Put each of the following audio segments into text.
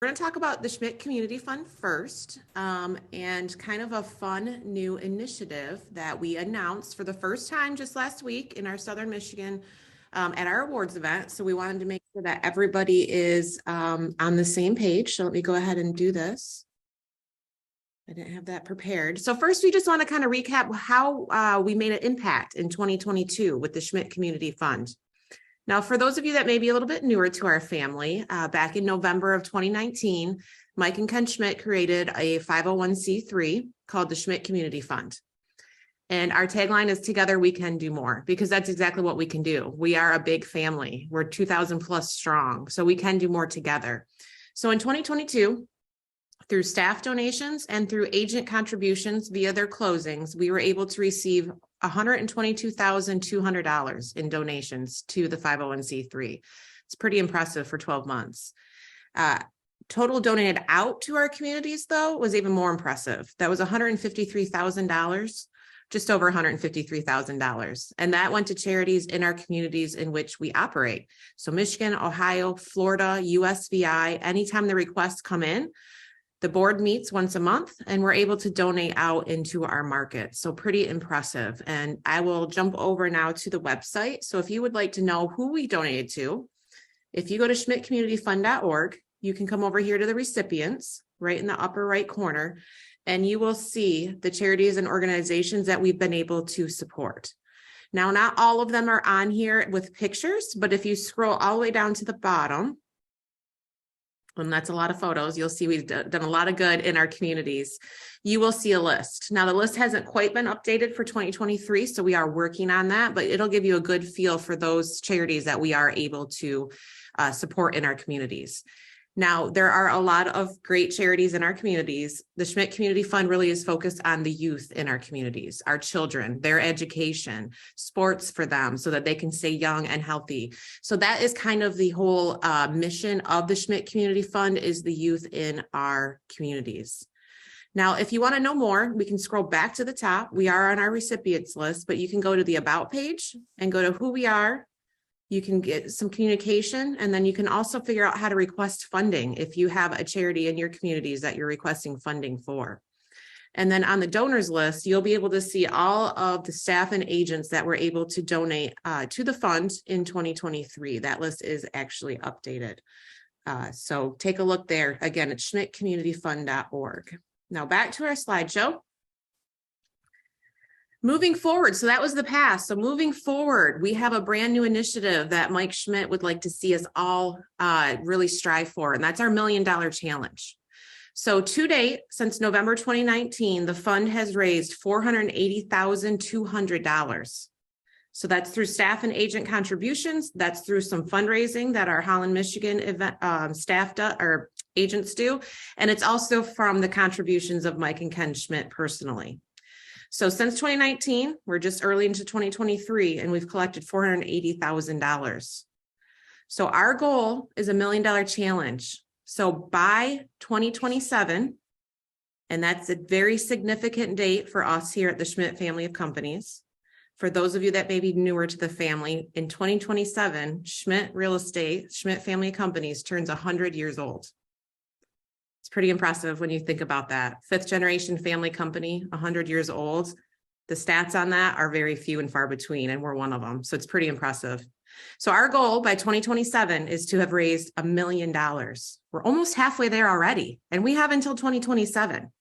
We're going to talk about the Schmidt Community Fund first, and kind of a fun new initiative that we announced for the first time just last week in our Southern Michigan at our awards event. So we wanted to make sure that everybody is on the same page. So let me go ahead and do this. I didn't have that prepared. So first, we just want to kind of recap how we made an impact in 2022 with the Schmidt Community Fund. Now, for those of you that may be a little bit newer to our family, back in November of 2019, Mike and Ken Schmidt created a 501c3 called the Schmidt Community Fund. And our tagline is "Together we can do more," because that's exactly what we can do. We are a big family. We're 2,000 plus strong, so we can do more together. So in 2022, through staff donations and through agent contributions via their closings, we were able to receive $122,200 in donations to the 501c3. It's pretty impressive for 12 months. Total donated out to our communities, though, was even more impressive. That was $153,000, just over $153,000. And that went to charities in our communities in which we operate. So Michigan, Ohio, Florida, USVI, anytime the requests come in, the board meets once a month and we're able to donate out into our market. So pretty impressive. And I will jump over now to the website. So if you would like to know who we donated to, if you go to schmidtcommunityfund.org, you can come over here to the recipients right in the upper right corner, and you will see the charities and organizations that we've been able to support. Now, not all of them are on here with pictures, but if you scroll all the way down to the bottom, and that's a lot of photos, you'll see we've done a lot of good in our communities. You will see a list. Now, the list hasn't quite been updated for 2023, so we are working on that, but it'll give you a good feel for those charities that we are able to support in our communities. Now, there are a lot of great charities in our communities. The Schmidt Community Fund really is focused on the youth in our communities, our children, their education, sports for them so that they can stay young and healthy. So that is kind of the whole mission of the Schmidt Community Fund, is the youth in our communities. Now, if you want to know more, we can scroll back to the top. We are on our recipients list, but you can go to the About page and go to who we are. You can get some communication, and then you can also figure out how to request funding if you have a charity in your communities that you're requesting funding for. And then on the donors list, you'll be able to see all of the staff and agents that were able to donate to the fund in 2023. That list is actually updated. So take a look there. Again, it's schmidtcommunityfund.org. Now back to our slideshow. Moving forward, so that was the past. So moving forward, we have a brand new initiative that Mike Schmidt would like to see us all really strive for, and that's our $1 Million Challenge. So to date, since November 2019, the fund has raised $480,200. So that's through staff and agent contributions. That's through some fundraising that our Holland, Michigan event staff or agents do, and it's also from the contributions of Mike and Ken Schmidt personally. So since 2019, we're just early into 2023, and we've collected $480,000. So our goal is $1 Million Challenge. So by 2027, and that's a very significant date for us here at the Schmidt family of companies. For those of you that may be newer to the family, in 2027, Schmidt Real Estate, Schmidt family of companies turns 100 years old. It's pretty impressive when you think about that. 5th generation family company, 100 years old. The stats on that are very few and far between, and we're one of them. So it's pretty impressive. So our goal by 2027 is to have raised $1 million. We're almost halfway there already, and we have until 2027.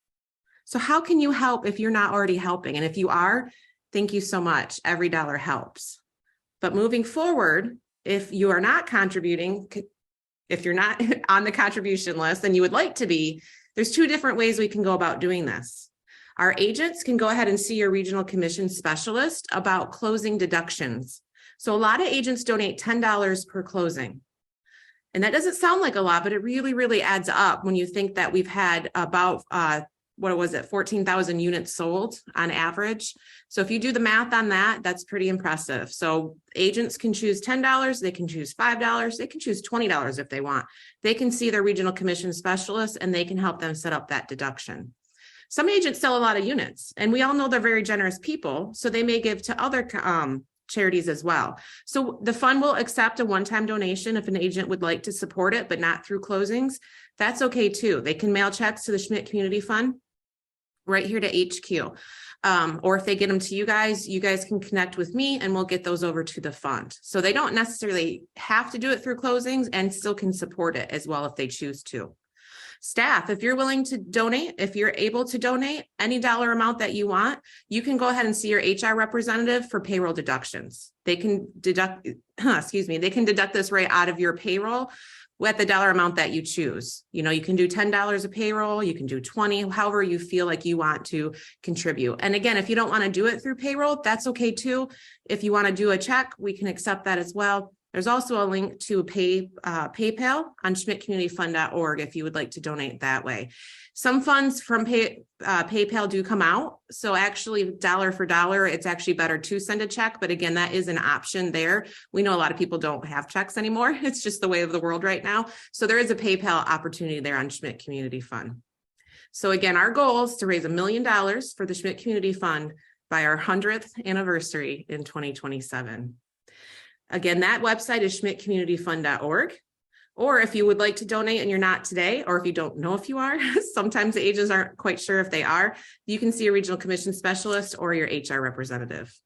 So how can you help if you're not already helping? And if you are, thank you so much. Every dollar helps. But moving forward, if you are not contributing, if you're not on the contribution list and you would like to be, there's 2 different ways we can go about doing this. Our agents can go ahead and see your regional commission specialist about closing deductions. So a lot of agents donate $10 per closing. And that doesn't sound like a lot, but it really, really adds up when you think that we've had about 14,000 units sold on average. So if you do the math on that, that's pretty impressive. So agents can choose $10, they can choose $5, they can choose $20 if they want. They can see their regional commission specialist and they can help them set up that deduction. Some agents sell a lot of units, and we all know they're very generous people, so they may give to other charities as well. So the fund will accept a one-time donation if an agent would like to support it, but not through closings. That's okay too. They can mail checks to the Schmidt Community Fund right here to HQ. Or if they get them to you guys can connect with me and we'll get those over to the fund. So they don't necessarily have to do it through closings and still can support it as well if they choose to. Staff, if you're willing to donate, if you're able to donate any dollar amount that you want, you can go ahead and see your HR representative for payroll deductions. They can deduct, they can deduct this right out of your payroll with the dollar amount that you choose. You know, you can do $10 a payroll, you can do 20, however you feel like you want to contribute. And again, if you don't want to do it through payroll, that's okay too. If you want to do a check, we can accept that as well. There's also a link to PayPal on schmidtcommunityfund.org if you would like to donate that way. Some funds from PayPal do come out. So actually dollar for dollar, it's actually better to send a check. But again, that is an option there. We know a lot of people don't have checks anymore. It's just the way of the world right now. So there is a PayPal opportunity there on Schmidt Community Fund. So again, our goal is to raise $1 million for the Schmidt Community Fund by our 100th anniversary in 2027. Again, that website is schmidtcommunityfund.org. Or if you would like to donate and you're not today, or if you don't know if you are, sometimes the agents aren't quite sure if they are, you can see a regional commission specialist or your HR representative.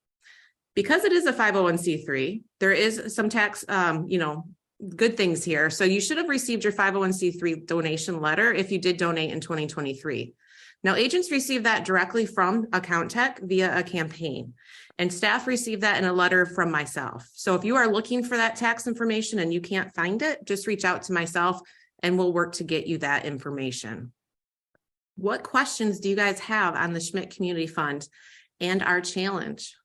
Because it is a 501c3, there is some tax, good things here. So you should have received your 501c3 donation letter if you did donate in 2023. Now, agents receive that directly from Account Tech via a campaign, and staff receive that in a letter from myself. So if you are looking for that tax information and you can't find it, just reach out to myself and we'll work to get you that information. What questions do you guys have on the Schmidt Community Fund and our challenge?